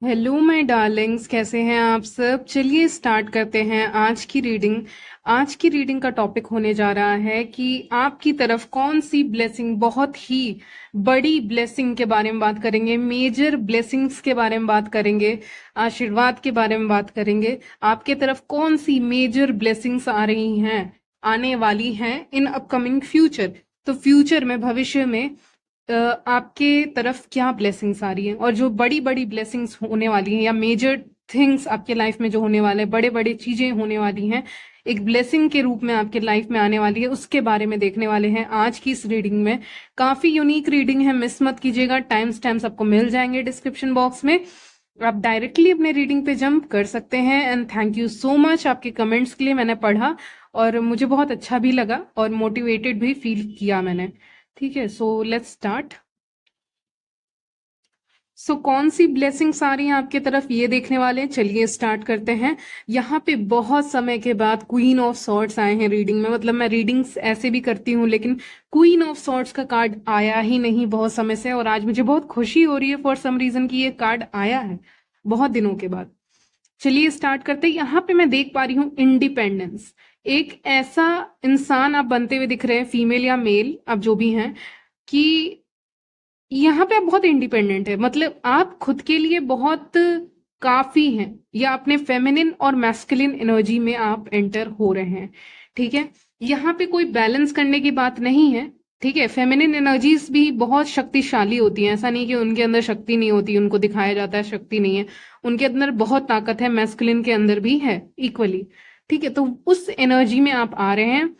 Hello my Darling's, कैसे हैं आप सब। चलिए स्टार्ट करते हैं आज की रीडिंग का टॉपिक होने जा रहा है कि आपकी तरफ कौन सी ब्लेसिंग, बहुत ही बड़ी ब्लेसिंग के बारे में बात करेंगे, मेजर ब्लेसिंग्स के बारे में बात करेंगे, आशीर्वाद के बारे में बात करेंगे। आपके तरफ कौन सी मेजर ब्लेसिंग्स आ रही हैं, आने वाली हैं इन अपकमिंग फ्यूचर। तो फ्यूचर में, भविष्य में आपके तरफ क्या ब्लेसिंग्स आ रही हैं, और जो बड़ी बड़ी ब्लेसिंग्स होने वाली हैं या मेजर थिंग्स आपके लाइफ में जो होने वाले हैं, बड़े बड़े चीजें होने वाली हैं, एक ब्लेसिंग के रूप में आपके लाइफ में आने वाली है, उसके बारे में देखने वाले हैं आज की इस रीडिंग में। काफी यूनिक रीडिंग है, मिस मत कीजिएगा। टाइम स्टैम्प्स आपको मिल जाएंगे डिस्क्रिप्शन बॉक्स में, आप डायरेक्टली अपने रीडिंग पे जंप कर सकते हैं। And thank you so much आपके कमेंट्स के लिए, मैंने पढ़ा और मुझे बहुत अच्छा भी लगा और मोटिवेटेड भी फील किया मैंने। ठीक है, सो लेट्स स्टार्ट। कौन सी ब्लेसिंग्स आ रही हैं आपके तरफ, ये देखने वाले हैं। चलिए स्टार्ट करते हैं। यहाँ पे बहुत समय के बाद क्वीन ऑफ सॉर्ड्स आए हैं रीडिंग में। मतलब मैं रीडिंग्स ऐसे भी करती हूँ, लेकिन क्वीन ऑफ सॉर्ड्स का कार्ड आया ही नहीं बहुत समय से, और आज मुझे बहुत खुशी हो रही है फॉर सम रीजन कि ये कार्ड आया है बहुत दिनों के बाद। चलिए स्टार्ट करते हैं। यहाँ पे मैं देख पा रही हूँ इंडिपेंडेंस। एक ऐसा इंसान आप बनते हुए दिख रहे हैं, फीमेल या मेल, आप जो भी हैं, कि यहाँ पे आप बहुत इंडिपेंडेंट है। मतलब आप खुद के लिए बहुत काफी हैं, या अपने फेमिनिन और मैस्कुलिन एनर्जी में आप एंटर हो रहे हैं। ठीक है, यहाँ पे कोई बैलेंस करने की बात नहीं है। ठीक है, फेमिनिन एनर्जीज भी बहुत शक्तिशाली होती हैं, ऐसा नहीं कि उनके अंदर शक्ति नहीं होती, उनको दिखाया जाता है शक्ति नहीं है, उनके अंदर बहुत ताकत है, मैस्कुलिन के अंदर भी है इक्वली। ठीक है, तो उस एनर्जी में आप आ रहे हैं,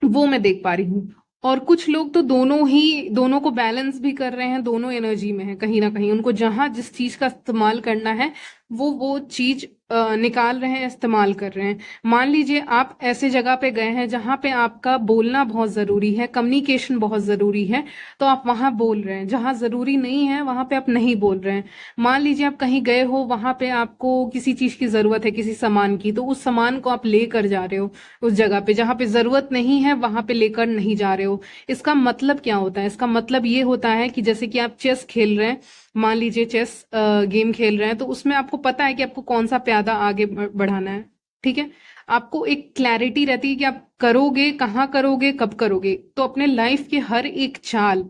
वो मैं देख पा रही हूँ। और कुछ लोग तो दोनों को बैलेंस भी कर रहे हैं, दोनों एनर्जी में है कहीं ना कहीं। उनको जहां जिस चीज का इस्तेमाल करना है वो चीज निकाल रहे हैं, इस्तेमाल कर रहे हैं। मान लीजिए आप ऐसे जगह पे गए हैं जहां पे आपका बोलना बहुत जरूरी है, कम्युनिकेशन बहुत जरूरी है, तो आप वहां बोल रहे हैं। जहां जरूरी नहीं है वहां पे आप नहीं बोल रहे हैं। मान लीजिए आप कहीं गए हो, वहां पे आपको किसी चीज की जरूरत है, किसी सामान की, तो उस सामान को आप लेकर जा रहे हो उस जगह पे। जहां पे जरूरत नहीं है वहां पे लेकर नहीं जा रहे हो। इसका मतलब क्या होता है? इसका मतलब ये होता है कि जैसे कि आप चेस खेल रहे हैं, मान लीजिए चेस गेम खेल रहे हैं, तो उसमें आपको पता है कि आपको कौन सा प्यादा आगे बढ़ाना है। ठीक है, आपको एक क्लैरिटी रहती है कि आप करोगे, कहाँ करोगे, कब करोगे। तो अपने लाइफ के हर एक चाल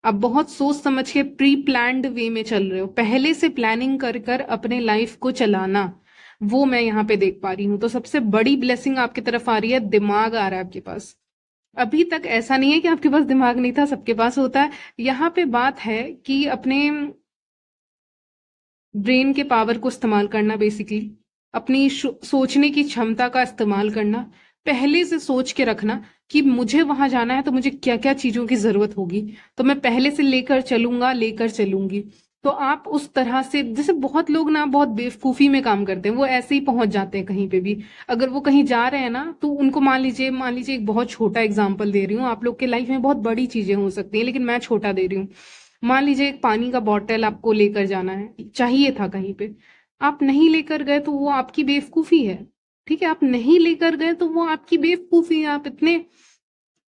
आप बहुत सोच समझ के प्री प्लान्ड वे में चल रहे हो, पहले से प्लानिंग कर कर अपने लाइफ को चलाना, वो मैं यहाँ पे देख पा रही हूँ। तो सबसे बड़ी ब्लेसिंग आपकी तरफ आ रही है, दिमाग आ रहा है आपके पास। अभी तक ऐसा नहीं है कि आपके पास दिमाग नहीं था, सबके पास होता है। यहाँ पे बात है कि अपने ब्रेन के पावर को इस्तेमाल करना, बेसिकली अपनी सोचने की क्षमता का इस्तेमाल करना, पहले से सोच के रखना कि मुझे वहां जाना है तो मुझे क्या क्या चीजों की जरूरत होगी, तो मैं पहले से लेकर चलूंगा, लेकर चलूंगी। तो आप उस तरह से, जैसे बहुत लोग ना बहुत बेवकूफी में काम करते हैं, वो ऐसे ही पहुंच जाते हैं कहीं पे भी। अगर वो कहीं जा रहे हैं ना, तो उनको मान लीजिए एक बहुत छोटा एग्जांपल दे रही हूँ, आप लोग के लाइफ में बहुत बड़ी चीजें हो सकती हैं, लेकिन मैं छोटा दे रही हूँ। मान लीजिए एक पानी का बॉटल आपको लेकर जाना है, चाहिए था कहीं पे, आप नहीं लेकर गए तो वो आपकी बेवकूफी है। ठीक है, आप नहीं लेकर गए तो वो आपकी बेवकूफी है। आप इतने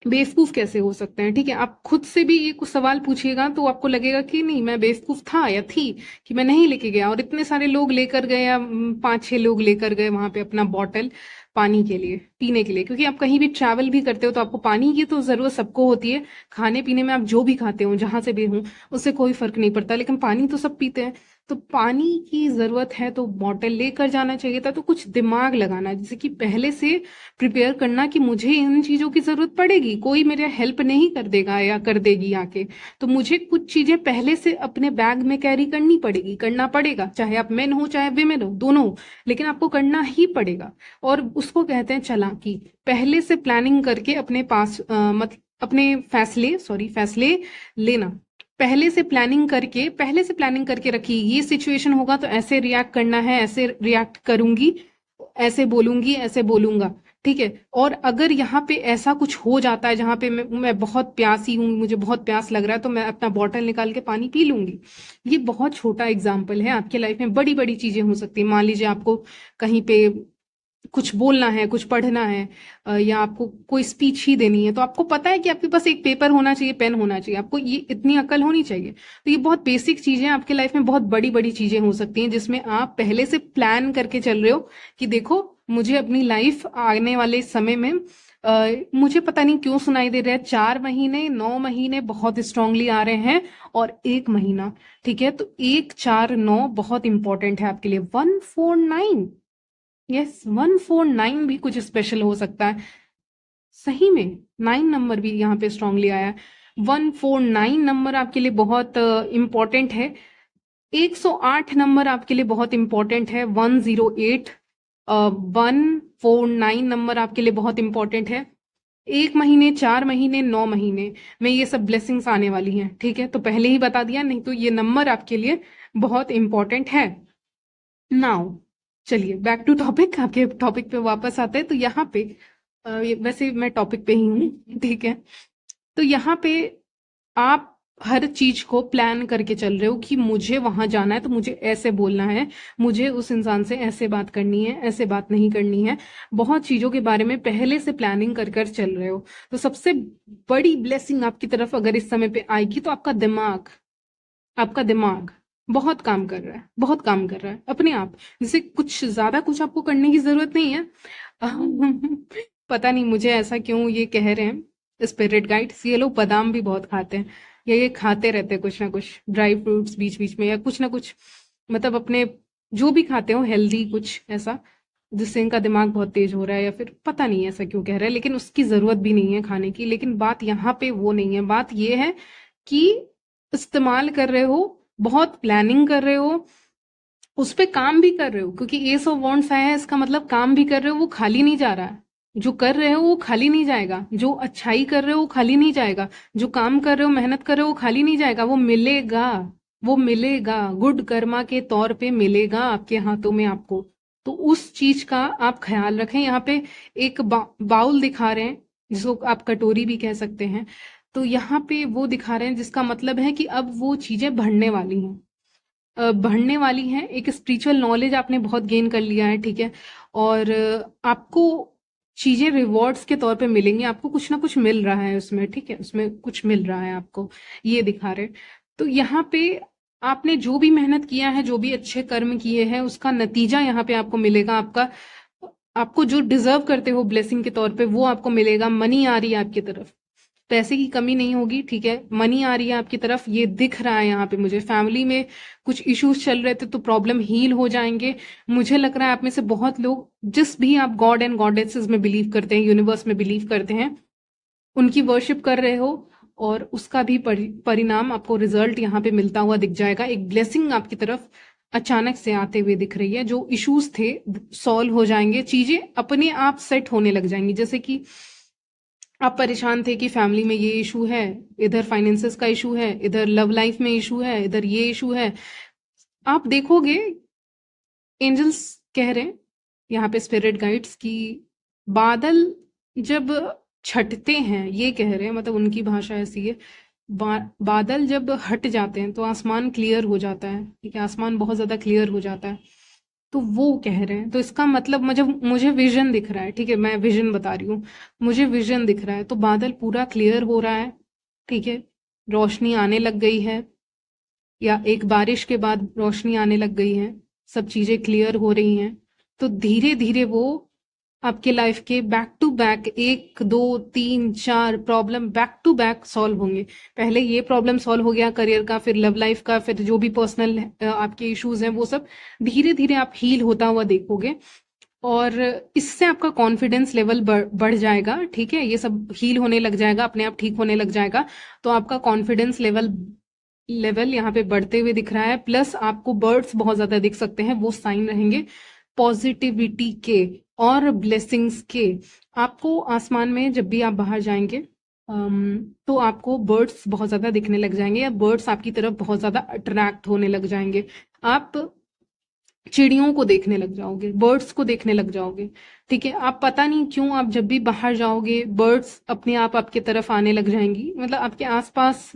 बेवकूफ कैसे हो सकते हैं? ठीक है, आप खुद से भी ये कुछ सवाल पूछिएगा तो आपको लगेगा कि नहीं, मैं बेवकूफ था या थी कि मैं नहीं लेके गया। और इतने सारे लोग लेकर गए, या 5-6 लोग लेकर गए वहां पे अपना बॉटल पानी के लिए, पीने के लिए। क्योंकि आप कहीं भी ट्रैवल भी करते हो तो आपको पानी की तो जरूरत सबको होती है। खाने पीने में आप जो भी खाते हो, जहां से भी हो, उससे कोई फर्क नहीं पड़ता, लेकिन पानी तो सब पीते हैं। तो पानी की जरूरत है तो बॉटल लेकर जाना चाहिए था। तो कुछ दिमाग लगाना, जैसे कि पहले से प्रिपेयर करना कि मुझे इन चीजों की जरूरत पड़ेगी, कोई मेरे हेल्प नहीं कर देगा या कर देगी आके, तो मुझे कुछ चीजें पहले से अपने बैग में कैरी करनी पड़ेगी, करना पड़ेगा। चाहे आप मेन हो चाहे विमेन हो, दोनों हो, लेकिन आपको करना ही पड़ेगा। और उसको कहते हैं चालाकी। पहले से प्लानिंग करके अपने पास मतलब अपने फैसले लेना। पहले से प्लानिंग करके रखी, ये सिचुएशन होगा तो ऐसे रिएक्ट करना है, ऐसे रिएक्ट करूंगी, ऐसे बोलूंगी, ऐसे बोलूंगा। ठीक है, और अगर यहाँ पे ऐसा कुछ हो जाता है जहां पे मैं बहुत प्यासी हूँ, मुझे बहुत प्यास लग रहा है, तो मैं अपना बॉटल निकाल के पानी पी लूंगी। ये बहुत छोटा एग्जाम्पल है, आपके लाइफ में बड़ी बड़ी चीजें हो सकती है। मान लीजिए आपको कहीं पे कुछ बोलना है, कुछ पढ़ना है, या आपको कोई स्पीच ही देनी है, तो आपको पता है कि आपके पास एक पेपर होना चाहिए, पेन होना चाहिए, आपको ये इतनी अकल होनी चाहिए। तो ये बहुत बेसिक चीजें आपके लाइफ में, बहुत बड़ी बड़ी चीजें हो सकती हैं जिसमें आप पहले से प्लान करके चल रहे हो कि देखो, मुझे अपनी लाइफ आने वाले समय में मुझे पता नहीं क्यों सुनाई दे रहा है 4 महीने, 9 महीने बहुत स्ट्रांगली आ रहे हैं, और 1 महीना। ठीक है, तो 1, 4, 9 बहुत इंपॉर्टेंट है आपके लिए। 149, यस, 149 भी कुछ स्पेशल हो सकता है। सही में 9 नंबर भी यहाँ पे स्ट्रांगली आया है। 149 नंबर आपके लिए बहुत इंपॉर्टेंट है। 108 नंबर आपके लिए बहुत इंपॉर्टेंट है। 108, 149 नंबर आपके लिए बहुत इंपॉर्टेंट है। 1 महीने, 4 महीने, 9 महीने में ये सब ब्लेसिंग्स आने वाली हैं। ठीक है, तो पहले ही बता दिया, नहीं तो ये नंबर आपके लिए बहुत इंपॉर्टेंट है। नाउ चलिए बैक टू टॉपिक, आपके टॉपिक पे वापस आते हैं। तो यहाँ पे वैसे मैं टॉपिक पे ही हूँ, ठीक है। तो यहाँ पे आप हर चीज को प्लान करके चल रहे हो कि मुझे वहां जाना है तो मुझे ऐसे बोलना है, मुझे उस इंसान से ऐसे बात करनी है, ऐसे बात नहीं करनी है। बहुत चीजों के बारे में पहले से प्लानिंग कर कर चल रहे हो। तो सबसे बड़ी ब्लेसिंग आपकी तरफ अगर इस समय पे आएगी तो आपका दिमाग बहुत काम कर रहा है, बहुत काम कर रहा है अपने आप। जैसे कुछ ज्यादा कुछ आपको करने की जरूरत नहीं है। पता नहीं मुझे ऐसा क्यों ये कह रहे हैं स्पिरिट गाइड्स, ये लोग बादाम भी बहुत खाते हैं, या ये खाते रहते हैं कुछ ना कुछ ड्राई फ्रूट्स बीच बीच में, या कुछ ना कुछ, मतलब अपने जो भी खाते हो हेल्दी कुछ ऐसा, जिससे इनका दिमाग बहुत तेज हो रहा है, या फिर पता नहीं ऐसा क्यों कह रहा है, लेकिन उसकी जरूरत भी नहीं है खाने की। लेकिन बात यहाँ पे वो नहीं है, बात ये है कि इस्तेमाल कर रहे हो, बहुत प्लानिंग कर रहे हो, उस पे काम भी कर रहे हो, क्योंकि एस ऑफ वॉन्ड्स आया है, इसका मतलब काम भी कर रहे हो, वो खाली नहीं जा रहा है। जो कर रहे हो वो खाली नहीं जाएगा, जो अच्छाई कर रहे हो वो खाली नहीं जाएगा, जो काम कर रहे हो, मेहनत कर रहे हो, वो खाली नहीं जाएगा, वो मिलेगा, वो मिलेगा, गुड कर्मा के तौर पे मिलेगा आपके हाथों में आपको। तो उस चीज का आप ख्याल रखें। यहाँ पे एक बाउल दिखा रहे हैं, जिसको आप कटोरी भी कह सकते हैं। तो यहाँ पे वो दिखा रहे हैं जिसका मतलब है कि अब वो चीजें बढ़ने वाली हैं, बढ़ने वाली हैं। एक स्पिरिचुअल नॉलेज आपने बहुत गेन कर लिया है, ठीक है। और आपको चीजें रिवॉर्ड्स के तौर पे मिलेंगी, आपको कुछ ना कुछ मिल रहा है उसमें, ठीक है, उसमें कुछ मिल रहा है आपको, ये दिखा रहे। तो यहाँ पे आपने जो भी मेहनत किया है, जो भी अच्छे कर्म किए हैं, उसका नतीजा यहाँ पे आपको मिलेगा। आपको जो डिजर्व करते हो ब्लेसिंग के तौर पे वो आपको मिलेगा। मनी आ रही है आपकी तरफ, पैसे की कमी नहीं होगी, ठीक है। मनी आ रही है आपकी तरफ, ये दिख रहा है यहाँ पे मुझे। फैमिली में कुछ इश्यूज चल रहे थे तो प्रॉब्लम हील हो जाएंगे। मुझे लग रहा है आप में से बहुत लोग, जिस भी आप गॉड एंड गॉडेसेस में बिलीव करते हैं, यूनिवर्स में बिलीव करते हैं, उनकी वर्शिप कर रहे हो, और उसका भी परिणाम आपको, रिजल्ट यहाँ पे मिलता हुआ दिख जाएगा। एक ब्लेसिंग आपकी तरफ अचानक से आते हुए दिख रही है। जो इश्यूज थे सॉल्व हो जाएंगे, चीजें अपने आप सेट होने लग जाएंगी। जैसे कि आप परेशान थे कि फैमिली में ये इशू है, इधर फाइनेंसेस का इशू है, इधर लव लाइफ में इशू है, इधर ये इशू है। आप देखोगे एंजल्स कह रहे हैं यहाँ पे, स्पिरिट गाइड्स की, बादल जब छटते हैं, ये कह रहे हैं, मतलब उनकी भाषा ऐसी है, बादल जब हट जाते हैं तो आसमान क्लियर हो जाता है, ठीक है, आसमान बहुत ज्यादा क्लियर हो जाता है। तो वो कह रहे हैं, तो इसका मतलब मुझे विजन दिख रहा है, ठीक है, मैं विजन बता रही हूँ, मुझे विजन दिख रहा है। तो बादल पूरा क्लियर हो रहा है, ठीक है, रोशनी आने लग गई है, या एक बारिश के बाद रोशनी आने लग गई है, सब चीजें क्लियर हो रही हैं। तो धीरे धीरे वो आपके लाइफ के back to back 1, 2, 3, 4 problem back to back solve होंगे। पहले ये प्रॉब्लम सॉल्व हो गया करियर का, फिर लव लाइफ का, फिर जो भी पर्सनल आपके इश्यूज हैं वो सब धीरे धीरे आप हील होता हुआ देखोगे। और इससे आपका कॉन्फिडेंस लेवल बढ़ जाएगा, ठीक है, ये सब हील होने लग जाएगा, अपने आप ठीक होने लग जाएगा। तो आपका कॉन्फिडेंस लेवल यहाँ पे बढ़ते हुए दिख रहा है। प्लस आपको बर्ड्स बहुत ज्यादा दिख सकते हैं, वो साइन रहेंगे पॉजिटिविटी के और ब्लेसिंग्स के। आपको आसमान में जब भी आप बाहर जाएंगे, तो आपको बर्ड्स बहुत ज्यादा दिखने लग जाएंगे, या बर्ड्स आपकी तरफ बहुत ज्यादा अट्रैक्ट होने लग जाएंगे। आप चिड़ियों को देखने लग जाओगे, बर्ड्स को देखने लग जाओगे, ठीक है। आप पता नहीं क्यों, आप जब भी बाहर जाओगे बर्ड्स अपने आप आपके तरफ आने लग जाएंगी, मतलब आपके आसपास,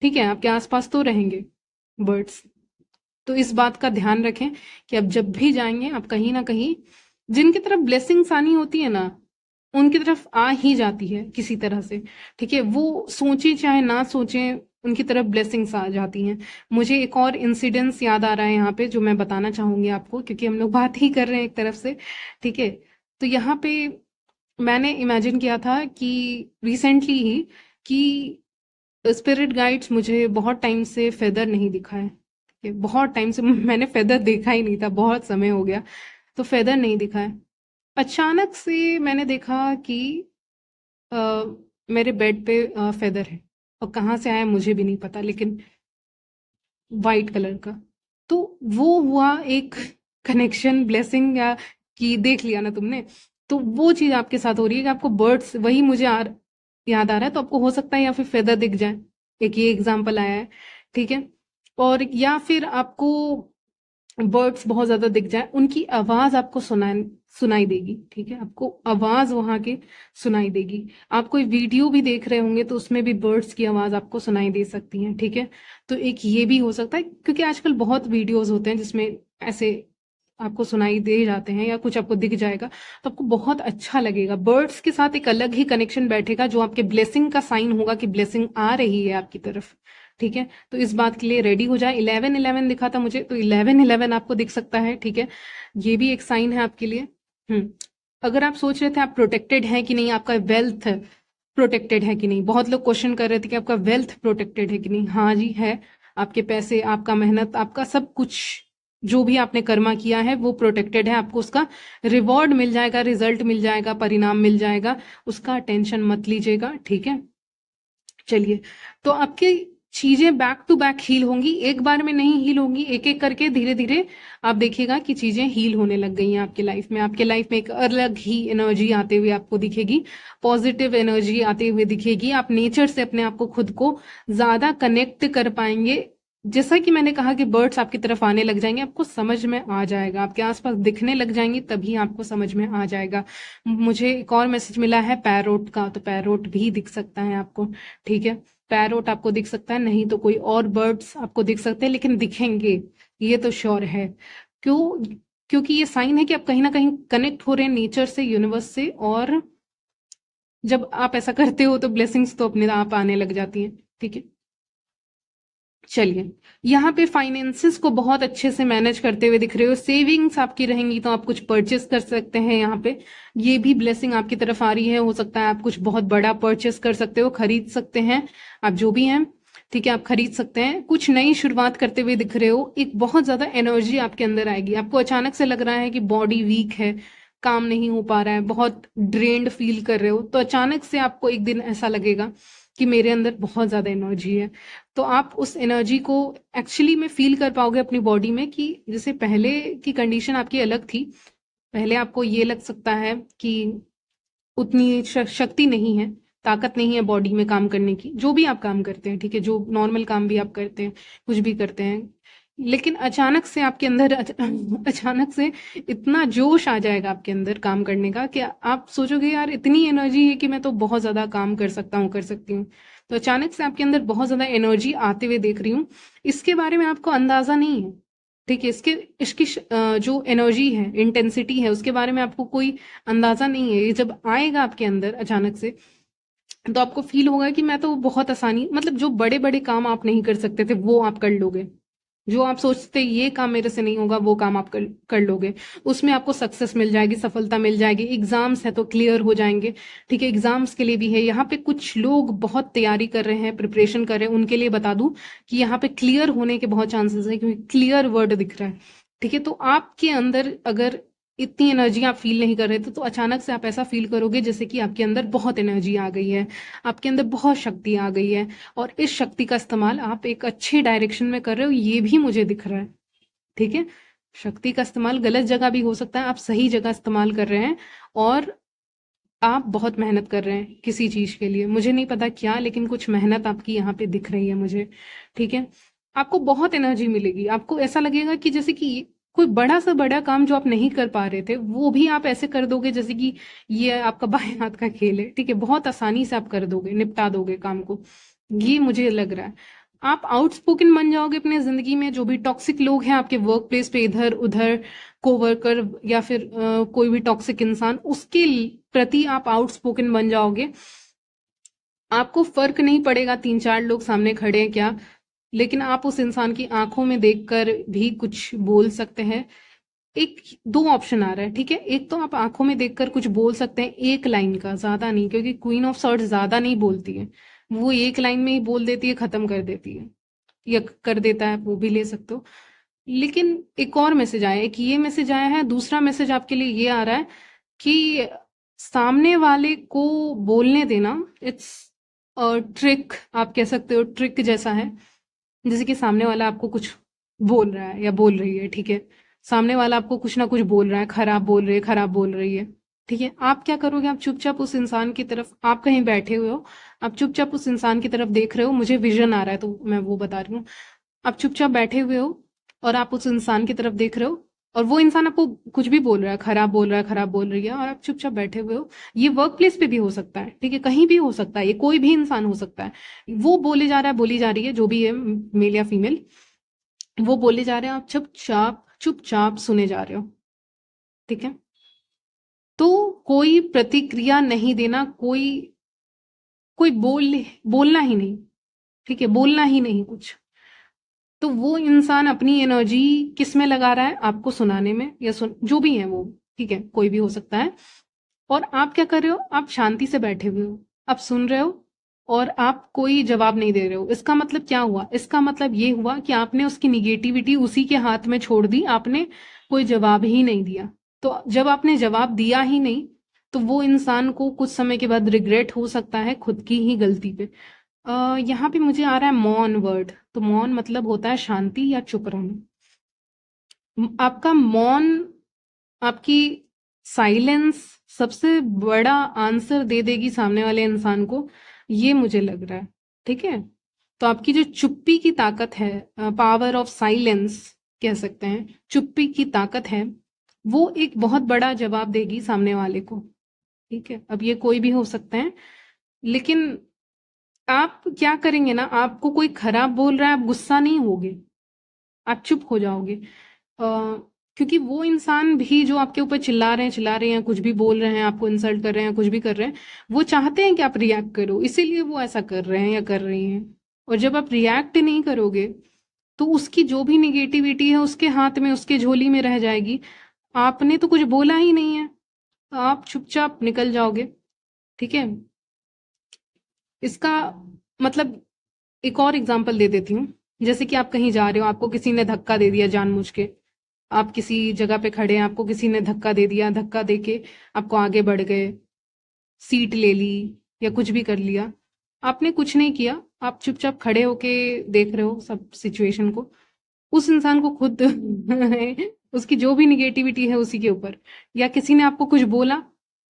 ठीक है, आपके आसपास तो रहेंगे बर्ड्स। तो इस बात का ध्यान रखें कि आप जब भी जाएंगे, आप कहीं ना कहीं जिनकी तरफ ब्लेसिंग्स आनी होती है ना, उनकी तरफ आ ही जाती है किसी तरह से। ठीक है, वो सोचे चाहे ना सोचे, उनकी तरफ ब्लेसिंग्स आ जाती हैं। मुझे एक और इंसिडेंस याद आ रहा है यहाँ पे, जो मैं बताना चाहूंगी आपको, क्योंकि हम लोग बात ही कर रहे हैं एक तरफ से। ठीक है, तो यहाँ पे मैंने इमेजिन किया था कि रिसेंटली ही, कि स्पिरिट गाइड्स मुझे बहुत टाइम से फेदर नहीं दिखा है। ठीक है, बहुत टाइम से मैंने फेदर देखा ही नहीं था, बहुत समय हो गया, तो फेदर नहीं दिखा है। अचानक से मैंने देखा कि अ, मेरे बेड पे फेदर है, और कहाँ से आया मुझे भी नहीं पता, लेकिन वाइट कलर का। तो वो हुआ एक कनेक्शन, ब्लेसिंग, या कि देख लिया ना तुमने। तो वो चीज आपके साथ हो रही है कि आपको बर्ड्स, वही मुझे याद आ रहा है, तो आपको हो सकता है या फिर फेदर दिख जाए, एक ये एग्जांपल आया है। ठीक है, और या फिर आपको बर्ड्स बहुत ज्यादा दिख जाए, उनकी आवाज आपको सुनाई देगी। ठीक है, आपको आवाज वहां की सुनाई देगी। आप कोई वीडियो भी देख रहे होंगे तो उसमें भी बर्ड्स की आवाज आपको सुनाई दे सकती है। ठीक है, तो एक ये भी हो सकता है, क्योंकि आजकल बहुत वीडियोस होते हैं जिसमें ऐसे आपको सुनाई दे जाते हैं या कुछ आपको दिख जाएगा, तो आपको बहुत अच्छा लगेगा। बर्ड्स के साथ एक अलग ही कनेक्शन बैठेगा, जो आपके ब्लेसिंग का साइन होगा कि ब्लेसिंग आ रही है आपकी तरफ। ठीक है, तो इस बात के लिए रेडी हो जाए। 1111 दिखा था मुझे, तो 1111 आपको दिख सकता है। ठीक है, ये भी एक साइन है आपके लिए। अगर आप सोच रहे थे आप प्रोटेक्टेड हैं कि नहीं, आपका वेल्थ प्रोटेक्टेड है कि नहीं, बहुत लोग क्वेश्चन कर रहे थे कि आपका वेल्थ प्रोटेक्टेड है कि नहीं। हाँ जी है। आपके पैसे, आपका मेहनत, आपका सब कुछ, जो भी आपने कर्मा किया है वो प्रोटेक्टेड है। आपको उसका रिवॉर्ड मिल जाएगा, रिजल्ट मिल जाएगा, परिणाम मिल जाएगा, उसका टेंशन मत लीजिएगा। ठीक है, चलिए, तो आपकी चीजें बैक टू बैक हील होंगी, एक बार में नहीं हील होंगी, एक एक करके धीरे धीरे आप देखिएगा कि चीजें हील होने लग गई हैं आपके लाइफ में। आपके लाइफ में एक अलग ही एनर्जी आते हुए आपको दिखेगी, पॉजिटिव एनर्जी आते हुए दिखेगी। आप नेचर से अपने आप को, खुद को ज्यादा कनेक्ट कर पाएंगे। जैसा कि मैंने कहा कि बर्ड्स आपकी तरफ आने लग जाएंगे, आपको समझ में आ जाएगा, आपके आसपास दिखने लग जाएंगी, तभी आपको समझ में आ जाएगा। मुझे एक और मैसेज मिला है पैरोट का, तो पैरोट भी दिख सकता है आपको। ठीक है, पैरोट आपको दिख सकता है, नहीं तो कोई और बर्ड्स आपको दिख सकते हैं, लेकिन दिखेंगे, ये तो श्योर है। क्यों? क्योंकि ये साइन है कि आप कहीं ना कहीं कनेक्ट हो रहे हैं नेचर से, यूनिवर्स से, और जब आप ऐसा करते हो तो ब्लेसिंग्स तो अपने आप आने लग जाती हैं। ठीक है, चलिए, यहाँ पे फाइनेंसेस को बहुत अच्छे से मैनेज करते हुए दिख रहे हो, सेविंग्स आपकी रहेंगी तो आप कुछ परचेस कर सकते हैं। यहाँ पे ये भी ब्लेसिंग आपकी तरफ आ रही है, हो सकता है आप कुछ बहुत बड़ा परचेस कर सकते हो, खरीद सकते हैं, आप जो भी हैं। ठीक है, आप खरीद सकते हैं, कुछ नई शुरुआत करते हुए दिख रहे हो। एक बहुत ज्यादा एनर्जी आपके अंदर आएगी, आपको अचानक से लग रहा है कि बॉडी वीक है, काम नहीं हो पा रहा है, बहुत ड्रेन्ड फील कर रहे हो, तो अचानक से आपको एक दिन ऐसा लगेगा कि मेरे अंदर बहुत ज्यादा एनर्जी है। तो आप उस एनर्जी को एक्चुअली में फील कर पाओगे अपनी बॉडी में, कि जैसे पहले की कंडीशन आपकी अलग थी। पहले आपको ये लग सकता है कि उतनी शक्ति नहीं है, ताकत नहीं है बॉडी में काम करने की, जो भी आप काम करते हैं। ठीक है, जो नॉर्मल काम भी आप करते हैं, कुछ भी करते हैं, लेकिन अचानक से आपके अंदर अचानक से इतना जोश आ जाएगा आपके अंदर काम करने का, कि आप सोचोगे यार इतनी एनर्जी है कि मैं तो बहुत ज्यादा काम कर सकता हूँ, कर सकती हूँ। तो अचानक से आपके अंदर बहुत ज्यादा एनर्जी आते हुए देख रही हूँ। इसके बारे में आपको अंदाजा नहीं है। ठीक है, इसकी जो एनर्जी है, इंटेंसिटी है, उसके बारे में आपको कोई अंदाजा नहीं है। ये जब आएगा आपके अंदर अचानक से, तो आपको फील होगा कि मैं तो बहुत आसानी, मतलब जो बड़े बड़े काम आप नहीं कर सकते थे वो आप कर लोगे। जो आप सोचते ये काम मेरे से नहीं होगा, वो काम आप कर लोगे। उसमें आपको सक्सेस मिल जाएगी, सफलता मिल जाएगी। एग्जाम्स है तो क्लियर हो जाएंगे। ठीक है, एग्जाम्स के लिए भी है। यहाँ पे कुछ लोग बहुत तैयारी कर रहे हैं, प्रिपरेशन कर रहे हैं, उनके लिए बता दूं कि यहाँ पे क्लियर होने के बहुत चांसेस है, क्योंकि क्लियर वर्ड दिख रहा है। ठीक है, तो आपके अंदर अगर इतनी एनर्जी आप फील नहीं कर रहे थे, तो अचानक से आप ऐसा फील करोगे जैसे कि आपके अंदर बहुत एनर्जी आ गई है, आपके अंदर बहुत शक्ति आ गई है, और इस शक्ति का इस्तेमाल आप एक अच्छे डायरेक्शन में कर रहे हो, ये भी मुझे दिख रहा है। ठीक है, शक्ति का इस्तेमाल गलत जगह भी हो सकता है, आप सही जगह इस्तेमाल कर रहे हैं, और आप बहुत मेहनत कर रहे हैं किसी चीज के लिए, मुझे नहीं पता क्या, लेकिन कुछ मेहनत आपकी यहाँ पे दिख रही है मुझे। ठीक है, आपको बहुत एनर्जी मिलेगी, आपको ऐसा लगेगा कि जैसे कि कोई बड़ा सा बड़ा काम जो आप नहीं कर पा रहे थे, वो भी आप ऐसे कर दोगे जैसे कि ये आपका बाएं हाथ का खेल है। ठीक है, बहुत आसानी से आप कर दोगे, निपटा दोगे काम को, ये मुझे लग रहा है। आप आउटस्पोकन बन जाओगे अपने जिंदगी में। जो भी टॉक्सिक लोग हैं आपके वर्क प्लेस पे, इधर उधर कोवर्कर या फिर कोई भी टॉक्सिक इंसान, उसके प्रति आप आउटस्पोकन बन जाओगे। आपको फर्क नहीं पड़ेगा 3-4 लोग सामने खड़े हैं क्या, लेकिन आप उस इंसान की आंखों में देखकर भी कुछ बोल सकते हैं। एक दो ऑप्शन आ रहा है, ठीक है। एक तो आप आंखों में देखकर कुछ बोल सकते हैं, एक लाइन का, ज्यादा नहीं, क्योंकि क्वीन ऑफ सॉर्ड्स ज्यादा नहीं बोलती है। वो एक लाइन में ही बोल देती है, खत्म कर देती है, या कर देता है, वो भी ले सकते हो। लेकिन एक और मैसेज आया है, कि ये मैसेज आया है, दूसरा मैसेज आपके लिए ये आ रहा है कि सामने वाले को बोलने देना, इट्स ट्रिक, आप कह सकते हो ट्रिक जैसा है। जैसे कि सामने वाला आपको कुछ बोल रहा है या बोल रही है, ठीक है। सामने वाला आपको कुछ ना कुछ बोल रहा है, खराब बोल रही है, खराब बोल रही है, ठीक है। आप क्या करोगे? आप चुपचाप उस इंसान की तरफ, आप कहीं बैठे हुए हो, आप चुपचाप उस इंसान की तरफ देख रहे हो। मुझे विजन आ रहा है तो मैं वो बता रही हूँ। आप चुपचाप बैठे हुए हो और आप उस इंसान की तरफ देख रहे हो, और वो इंसान आपको कुछ भी बोल रहा है, खराब बोल रहा है, खराब बोल रही है, और आप चुपचाप बैठे हुए हो। ये वर्क प्लेस पे भी हो सकता है, ठीक है, कहीं भी हो सकता है, ये कोई भी इंसान हो सकता है। वो बोले जा रहा है, बोली जा रही है, जो भी है, मेल या फीमेल, वो बोले जा रहे हैं, आप चुपचाप चुपचाप सुने जा रहे हो, ठीक है। तो कोई प्रतिक्रिया नहीं देना, कोई कोई बोलना ही नहीं, ठीक है, बोलना ही नहीं कुछ। तो वो इंसान अपनी एनर्जी किस में लगा रहा है? आपको सुनाने में, या जो भी है वो, ठीक है, कोई भी हो सकता है। और आप क्या कर रहे हो? आप शांति से बैठे हुए हो, आप सुन रहे हो, और आप कोई जवाब नहीं दे रहे हो। इसका मतलब क्या हुआ? इसका मतलब ये हुआ कि आपने उसकी निगेटिविटी उसी के हाथ में छोड़ दी, आपने कोई जवाब ही नहीं दिया। तो जब आपने जवाब दिया ही नहीं, तो वो इंसान को कुछ समय के बाद रिग्रेट हो सकता है खुद की ही गलती पे। यहाँ पे मुझे आ रहा है मौन वर्ड। तो मौन मतलब होता है शांति या चुप रहना। आपका मौन, आपकी साइलेंस सबसे बड़ा आंसर दे देगी सामने वाले इंसान को, ये मुझे लग रहा है, ठीक है। तो आपकी जो चुप्पी की ताकत है, पावर ऑफ साइलेंस कह सकते हैं, चुप्पी की ताकत है, वो एक बहुत बड़ा जवाब देगी सामने वाले को, ठीक है। अब ये कोई भी हो सकता है, लेकिन आप क्या करेंगे ना, आपको कोई खराब बोल रहा है, आप गुस्सा नहीं होगे, आप चुप हो जाओगे। क्योंकि वो इंसान भी जो आपके ऊपर चिल्ला रहे हैं, कुछ भी बोल रहे हैं, आपको इंसल्ट कर रहे हैं, कुछ भी कर रहे हैं, वो चाहते हैं कि आप रिएक्ट करो, इसीलिए वो ऐसा कर रहे हैं या कर रही हैं। और जब आप रिएक्ट नहीं करोगे, तो उसकी जो भी निगेटिविटी है उसके हाथ में, उसके झोली में रह जाएगी। आपने तो कुछ बोला ही नहीं है, आप चुपचाप निकल जाओगे, ठीक है। इसका मतलब एक और एग्जांपल दे देती हूँ। जैसे कि आप कहीं जा रहे हो, आपको किसी ने धक्का दे दिया जानबूझ के, आप किसी जगह पे खड़े हैं, आपको किसी ने धक्का दे दिया, धक्का देके आपको आगे बढ़ गए, सीट ले ली या कुछ भी कर लिया। आपने कुछ नहीं किया, आप चुपचाप खड़े होके देख रहे हो सब सिचुएशन को। उस इंसान को खुद उसकी जो भी निगेटिविटी है उसी के ऊपर, या किसी ने आपको कुछ बोला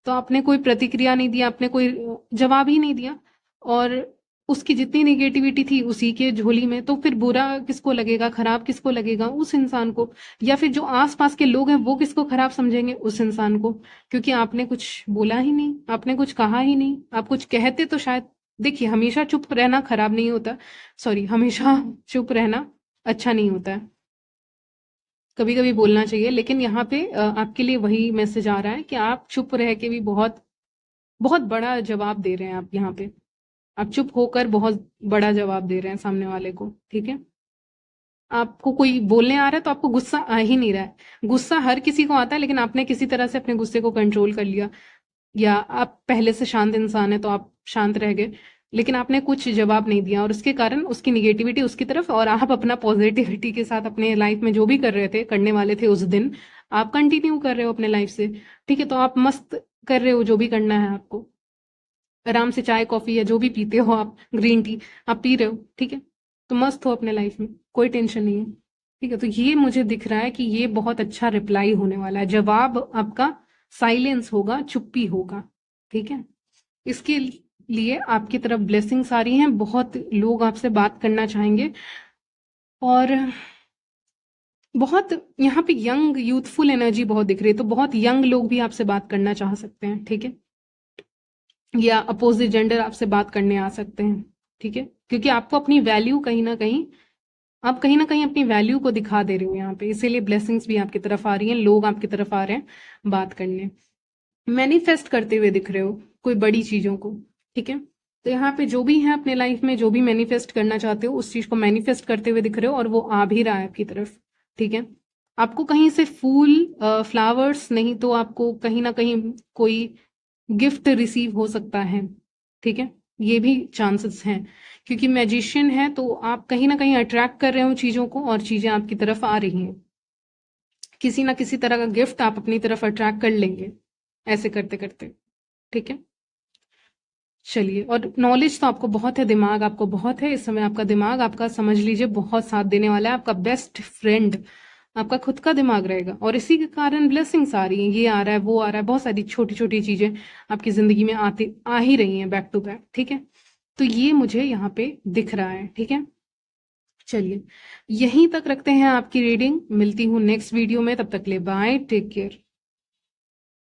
तो आपने कोई प्रतिक्रिया नहीं दिया, आपने कोई जवाब ही नहीं दिया, और उसकी जितनी निगेटिविटी थी उसी के झोली में। तो फिर बुरा किसको लगेगा, खराब किसको लगेगा? उस इंसान को। या फिर जो आसपास के लोग हैं वो किसको खराब समझेंगे? उस इंसान को, क्योंकि आपने कुछ बोला ही नहीं, आपने कुछ कहा ही नहीं। आप कुछ कहते तो शायद, देखिए, हमेशा चुप रहना खराब नहीं होता, सॉरी, हमेशा चुप रहना अच्छा नहीं होता है, कभी कभी बोलना चाहिए। लेकिन यहाँ पे आपके लिए वही मैसेज आ रहा है कि आप चुप रह के भी बहुत बहुत बड़ा जवाब दे रहे हैं। आप यहाँ पे, आप चुप होकर बहुत बड़ा जवाब दे रहे हैं सामने वाले को, ठीक है। आपको कोई बोलने आ रहा है तो आपको गुस्सा आ ही नहीं रहा है। गुस्सा हर किसी को आता है, लेकिन आपने किसी तरह से अपने गुस्से को कंट्रोल कर लिया, या आप पहले से शांत इंसान है तो आप शांत रह गए, लेकिन आपने कुछ जवाब नहीं दिया, और उसके कारण उसकी निगेटिविटी उसकी तरफ, और आप अपना पॉजिटिविटी के साथ अपने लाइफ में जो भी कर रहे थे, करने वाले थे उस दिन, आप कंटिन्यू कर रहे हो अपने लाइफ से, ठीक है। तो आप मस्त कर रहे हो जो भी करना है आपको, आराम से चाय कॉफी या जो भी पीते हो आप, ग्रीन टी आप पी रहे हो, ठीक है। तो मस्त हो अपने लाइफ में, कोई टेंशन नहीं है, ठीक है। तो ये मुझे दिख रहा है कि ये बहुत अच्छा रिप्लाई होने वाला है। जवाब आपका साइलेंस होगा, चुप्पी होगा, ठीक है। इसके लिए आपकी तरफ ब्लेसिंग्स आ रही हैं, बहुत लोग आपसे बात करना चाहेंगे, और बहुत यहाँ पे यंग यूथफुल एनर्जी बहुत दिख रही है। तो बहुत यंग लोग भी आपसे बात करना चाह सकते हैं, ठीक है, या अपोजिट जेंडर आपसे बात करने आ सकते हैं, ठीक है, क्योंकि आपको अपनी वैल्यू कहीं ना कहीं, आप कहीं ना कहीं अपनी वैल्यू को दिखा दे रहे हो यहाँ पे, इसीलिए ब्लेसिंग्स भी आपकी तरफ आ रही हैं, लोग आपकी तरफ आ रहे हैं बात करने, मैनिफेस्ट करते हुए दिख रहे हो कोई बड़ी चीजों को। ठीक है, तो यहाँ पे जो भी है अपने लाइफ में, जो भी मैनिफेस्ट करना चाहते हो उस चीज को मैनिफेस्ट करते हुए दिख रहे हो, और वो आ भी रहा है आपकी तरफ। ठीक है, आपको कहीं से फूल, फ्लावर्स नहीं तो आपको कहीं ना कहीं कोई गिफ्ट रिसीव हो सकता है। ठीक है, ये भी चांसेस हैं, क्योंकि मैजिशियन है तो आप कहीं ना कहीं अट्रैक्ट कर रहे हो चीजों को, और चीजें आपकी तरफ आ रही हैं, किसी ना किसी तरह का गिफ्ट आप अपनी तरफ अट्रैक्ट कर लेंगे ऐसे करते करते। ठीक है, चलिए, और नॉलेज तो आपको बहुत है, दिमाग आपको बहुत है, इस समय आपका दिमाग, आपका समझ लीजिए बहुत साथ देने वाला है, आपका बेस्ट फ्रेंड आपका खुद का दिमाग रहेगा, और इसी के कारण ब्लेसिंग्स आ रही हैं, ये आ रहा है, वो आ रहा है, बहुत सारी छोटी छोटी चीजें आपकी जिंदगी में आती आ ही रही हैं बैक टू बैक। ठीक है, तो ये मुझे यहाँ पे दिख रहा है। ठीक है, चलिए यहीं तक रखते हैं आपकी रीडिंग, मिलती हूँ नेक्स्ट वीडियो में, तब तक ले बाय, टेक केयर।